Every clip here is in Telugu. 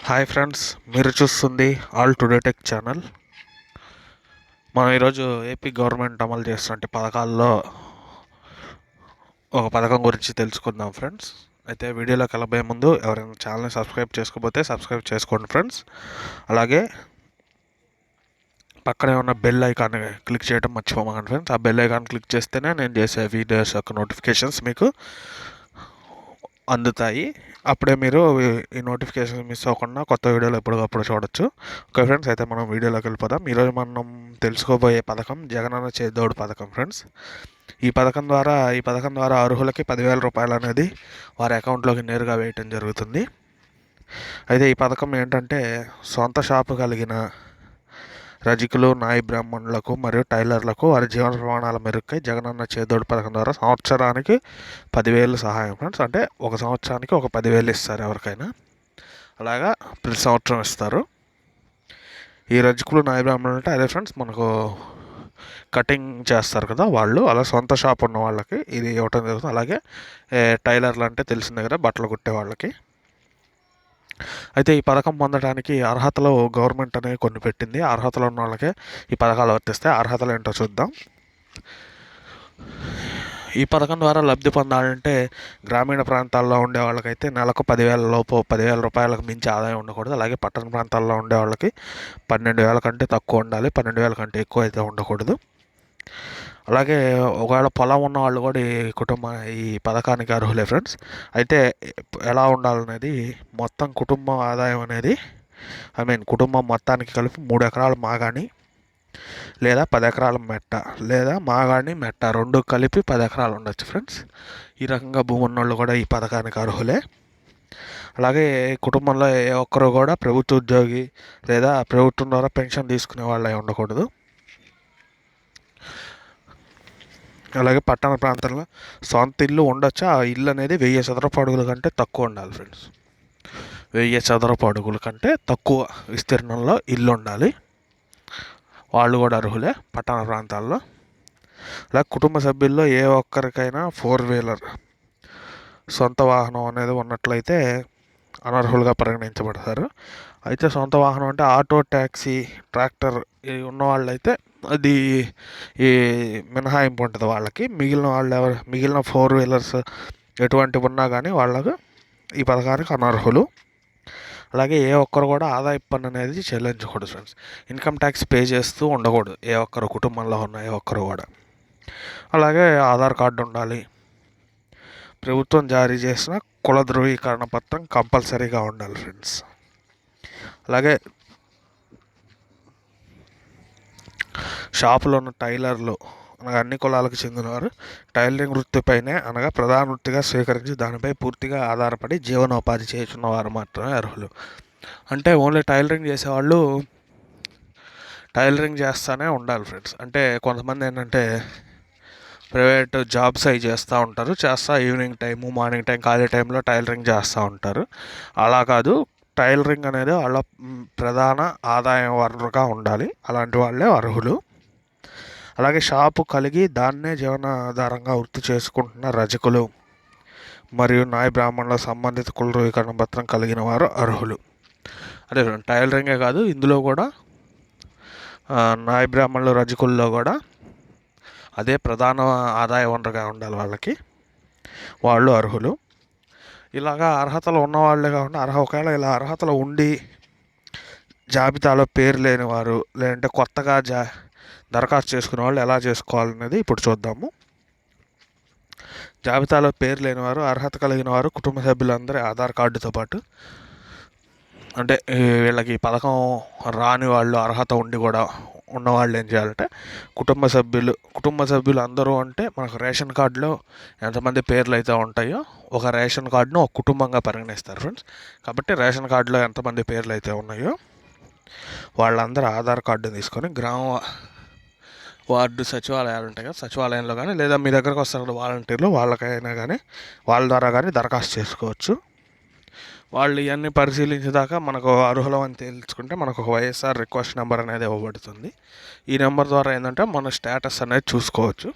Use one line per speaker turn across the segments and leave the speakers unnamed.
హాయ్ ఫ్రెండ్స్, మీరు చూస్తుంది ఆల్ టుడే టెక్ ఛానల్. మనం ఈరోజు ఏపీ గవర్నమెంట్ అమలు చేస్తున్న పథకాల్లో ఒక పథకం గురించి తెలుసుకుందాం ఫ్రెండ్స్. అయితే వీడియోలోకి వెళ్ళబోయే ముందు ఎవరైనా ఛానల్ని సబ్స్క్రైబ్ చేసుకోకపోతే సబ్స్క్రైబ్ చేసుకోండి ఫ్రెండ్స్. అలాగే పక్కనే ఉన్న బెల్ ఐకాన్ క్లిక్ చేయడం మర్చిపోమాకండి ఫ్రెండ్స్. ఆ బెల్ ఐకాన్ క్లిక్ చేస్తేనే నేను చేసే వీడియోస్ యొక్క నోటిఫికేషన్స్ మీకు అందుతాయి. అప్పుడే మీరు ఈ నోటిఫికేషన్ మిస్ అవ్వకుండా కొత్త వీడియోలు ఎప్పటికప్పుడు చూడొచ్చు. ఓకే ఫ్రెండ్స్, అయితే మనం వీడియోలోకి వెళ్ళిపోదాం. ఈరోజు మనం తెలుసుకోబోయే పథకం జగనన్న చేదోడు పథకం ఫ్రెండ్స్. ఈ పథకం ద్వారా అర్హులకి 10,000 రూపాయలు అనేది వారి అకౌంట్లోకి నేరుగా వేయటం జరుగుతుంది. అయితే ఈ పథకం ఏంటంటే, సొంత షాపు కలిగిన రజకులు, నాయి బ్రాహ్మణులకు మరియు టైలర్లకు వారి జీవన ప్రమాణాల మెరుగై జగనన్న చేదోడు పథకం ద్వారా సంవత్సరానికి 10,000 సహాయం ఫ్రెండ్స్. అంటే ఒక సంవత్సరానికి ఒక 10,000 ఇస్తారు ఎవరికైనా. అలాగా ప్రతి సంవత్సరం ఇస్తారు. ఈ రజకులు, నాయి బ్రాహ్మణులు అంటే అదే ఫ్రెండ్స్, మనకు కటింగ్ చేస్తారు కదా వాళ్ళు, అలా సొంత షాప్ ఉన్న వాళ్ళకి ఇది ఇవ్వటం జరుగుతుంది. అలాగే టైలర్లు అంటే తెలిసిందే కదా, బట్టలు కుట్టే వాళ్ళకి. అయితే ఈ పథకం పొందడానికి అర్హతలు గవర్నమెంట్ అనేది కొన్ని పెట్టింది. అర్హతలు ఉన్న వాళ్ళకే ఈ పథకాలు వర్తిస్తాయి. అర్హతలు ఏంటో చూద్దాం. ఈ పథకం ద్వారా లబ్ధి పొందాలంటే గ్రామీణ ప్రాంతాల్లో ఉండే వాళ్ళకైతే నెలకు 10,000 లోపు 10,000 రూపాయలకు మించి ఆదాయం ఉండకూడదు. అలాగే పట్టణ ప్రాంతాల్లో ఉండే వాళ్ళకి 12,000 కంటే తక్కువ ఉండాలి, 12,000 కంటే ఎక్కువ అయితే ఉండకూడదు. అలాగే ఒకవేళ పొలం ఉన్న వాళ్ళు కూడా ఈ పథకానికి అర్హులే ఫ్రెండ్స్. అయితే ఎలా ఉండాలనేది, మొత్తం కుటుంబ ఆదాయం అనేది కుటుంబం మొత్తానికి కలిపి 3 ఎకరాలు మాగాణి లేదా 10 ఎకరాల మెట్ట, లేదా మాగాణి మెట్ట రెండు కలిపి 10 ఎకరాలు ఉండొచ్చు ఫ్రెండ్స్. ఈ రకంగా భూమి ఉన్నోళ్ళు కూడా ఈ పథకానికి అర్హులే. అలాగే కుటుంబంలో ఏ ఒక్కరు కూడా ప్రభుత్వ ఉద్యోగి లేదా ప్రభుత్వం ద్వారా పెన్షన్ తీసుకునే వాళ్ళే ఉండకూడదు. అలాగే పట్టణ ప్రాంతంలో సొంత ఇల్లు ఉండొచ్చు. ఆ ఇల్లు అనేది 1000 చదరపు అడుగుల కంటే తక్కువ ఉండాలి ఫ్రెండ్స్. 1000 చదరపు అడుగుల కంటే తక్కువ విస్తీర్ణంలో ఇల్లు ఉండాలి. వాళ్ళు కూడా అర్హులే పట్టణ ప్రాంతాల్లో. అలాగే కుటుంబ సభ్యుల్లో ఏ ఒక్కరికైనా 4-వీలర్ సొంత వాహనం అనేది ఉన్నట్లయితే అనర్హులుగా పరిగణించబడతారు. అయితే సొంత వాహనం అంటే ఆటో, ట్యాక్సీ, ట్రాక్టర్ ఉన్నవాళ్ళు అయితే అది ఈ మినహాయింపు ఉంటుంది వాళ్ళకి. మిగిలిన 4-వీలర్స్ ఎటువంటివి ఉన్నా కానీ వాళ్ళకు ఈ పథకానికి అనర్హులు. అలాగే ఏ ఒక్కరు కూడా ఆదాయ పన్ను అనేది చెల్లించకూడదు ఫ్రెండ్స్. ఇన్కమ్ ట్యాక్స్ పే చేస్తూ ఉండకూడదు ఏ ఒక్కరు, కుటుంబంలో ఉన్న ఏ ఒక్కరు కూడా. అలాగే ఆధార్ కార్డు ఉండాలి. ప్రభుత్వం జారీ చేసిన కుల ధృవీకరణ పత్రం కంపల్సరీగా ఉండాలి ఫ్రెండ్స్. అలాగే షాపులో ఉన్న టైలర్లు అనగా అన్ని కులాలకు చెందినవారు టైలరింగ్ వృత్తిపైనే అనగా ప్రధాన వృత్తిగా స్వీకరించి దానిపై పూర్తిగా ఆధారపడి జీవనోపాధి చేస్తున్న వారు మాత్రమే అర్హులు. అంటే ఓన్లీ టైలరింగ్ చేసేవాళ్ళు టైలరింగ్ చేస్తూనే ఉండాలి ఫ్రెండ్స్. అంటే కొంతమంది ఏంటంటే ప్రైవేట్ జాబ్స్ అవి చేస్తూ ఈవినింగ్ టైము, మార్నింగ్ టైం, ఖాళీ టైంలో టైలరింగ్ చేస్తూ ఉంటారు. అలా కాదు, టైలరింగ్ అనేది వాళ్ళ ప్రధాన ఆదాయ వనరుగా ఉండాలి. అలాంటి వాళ్ళే అర్హులు. అలాగే షాపు కలిగి దాన్నే జీవనాధారంగా వృత్తి చేసుకుంటున్న రజకులు మరియు నాయ బ్రాహ్మణుల సంబంధిత కుల ధృవీకరణ పత్రం కలిగిన వారు అర్హులు. అదే టైలరింగే కాదు, ఇందులో కూడా నాయ బ్రాహ్మణులు, రజకుల్లో కూడా అదే ప్రధాన ఆదాయ వనరుగా ఉండాలి వాళ్ళకి. వాళ్ళు అర్హులు. ఇలాగా అర్హతలు ఉన్నవాళ్ళే కాకుండా ఒకవేళ ఇలా అర్హతలు ఉండి జాబితాలో పేరు లేని వారు, లేదంటే కొత్తగా దరఖాస్తు చేసుకునే వాళ్ళు ఎలా చేసుకోవాలనేది ఇప్పుడు చూద్దాము. జాబితాలో పేరు లేని వారు, అర్హత కలిగిన వారు కుటుంబ సభ్యులందరి ఆధార్ కార్డుతో పాటు, అంటే వీళ్ళకి పథకం రాని వాళ్ళు, అర్హత ఉండి కూడా ఉన్నవాళ్ళు ఏం చేయాలంటే కుటుంబ సభ్యులు అందరూ అంటే మనకు రేషన్ కార్డులో ఎంతమంది పేర్లు అయితే ఉంటాయో ఒక రేషన్ కార్డును ఒక కుటుంబంగా పరిగణిస్తారు ఫ్రెండ్స్. కాబట్టి రేషన్ కార్డులో ఎంతమంది పేర్లు అయితే ఉన్నాయో వాళ్ళందరూ ఆధార్ కార్డుని తీసుకొని వార్డు సచివాలయాలు ఉంటాయి కదా, సచివాలయంలో కానీ లేదా మీ దగ్గరకు వస్తారు కదా వాలంటీర్లు, వాళ్ళకైనా కానీ వాళ్ళ ద్వారా కానీ దరఖాస్తు చేసుకోవచ్చు. వాళ్ళు ఇవన్నీ పరిశీలించేదాకా మనకు అర్హులం అని తెలుసుకుంటే మనకు ఒక వైఎస్ఆర్ రిక్వెస్ట్ నెంబర్ అనేది ఇవ్వబడుతుంది. ఈ నెంబర్ ద్వారా ఏంటంటే మన స్టేటస్ అనేది చూసుకోవచ్చు.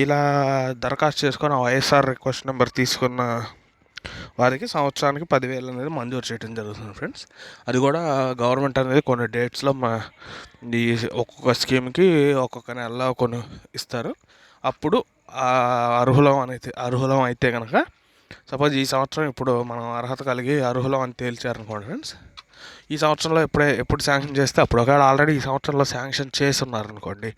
ఇలా దరఖాస్తు చేసుకొని ఆ వైఎస్ఆర్ రిక్వెస్ట్ నెంబర్ తీసుకున్న వారికి సంవత్సరానికి 10,000 అనేది మంజూరు చేయడం జరుగుతుంది ఫ్రెండ్స్. అది కూడా గవర్నమెంట్ అనేది కొన్ని డేట్స్లో ఈ ఒక్కొక్క స్కీమ్కి ఒక్కొక్క నెలలో కొన్ని ఇస్తారు. అప్పుడు అర్హులం అయితే కనుక, సపోజ్ ఈ సంవత్సరం ఇప్పుడు మనం అర్హత కలిగి అర్హులం అని తేల్చారనుకోండి ఫ్రెండ్స్, ఈ సంవత్సరంలో ఎప్పుడు శాంక్షన్ చేస్తే అప్పుడు, ఒకవేళ ఆల్రెడీ ఈ సంవత్సరంలో శాంక్షన్ చేస్తున్నారనుకోండి,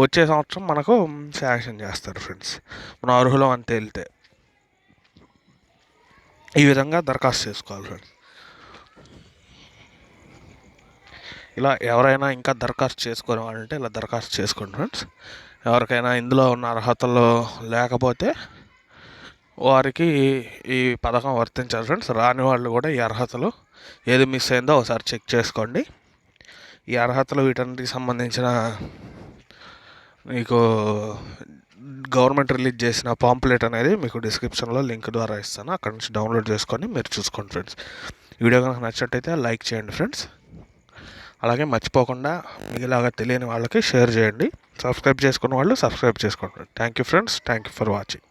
వచ్చే సంవత్సరం మనకు శాంక్షన్ చేస్తారు ఫ్రెండ్స్, మనం అర్హులం అని తేలితే. ఈ విధంగా దరఖాస్తు చేసుకోవాలి ఫ్రెండ్స్. ఇలా ఎవరైనా ఇంకా దరఖాస్తు చేసుకునే వాళ్ళంటే ఇలా దరఖాస్తు చేసుకోండి ఫ్రెండ్స్. ఎవరికైనా ఇందులో ఉన్న అర్హతలు లేకపోతే వారికి ఈ పథకం వర్తించాలి ఫ్రెండ్స్. రాని వాళ్ళు కూడా ఈ అర్హతలు ఏది మిస్ అయిందో ఒకసారి చెక్ చేసుకోండి. ఈ అర్హతలు వీటన్నిటికి సంబంధించిన మీకు గవర్నమెంట్ రిలీజ్ చేసిన పాంప్లెట్ అనేది మీకు డిస్క్రిప్షన్లో లింక్ ద్వారా ఇస్తాను, అక్కడ నుంచి డౌన్లోడ్ చేసుకొని మీరు చూసుకోండి ఫ్రెండ్స్. వీడియో కనుక నచ్చినట్టయితే లైక్ చేయండి ఫ్రెండ్స్. అలాగే మర్చిపోకుండా మీలాగా తెలియని వాళ్ళకి షేర్ చేయండి. సబ్స్క్రైబ్ చేసుకున్న వాళ్ళు సబ్స్క్రైబ్ చేసుకోండి. Thank you friends. Thank you for watching.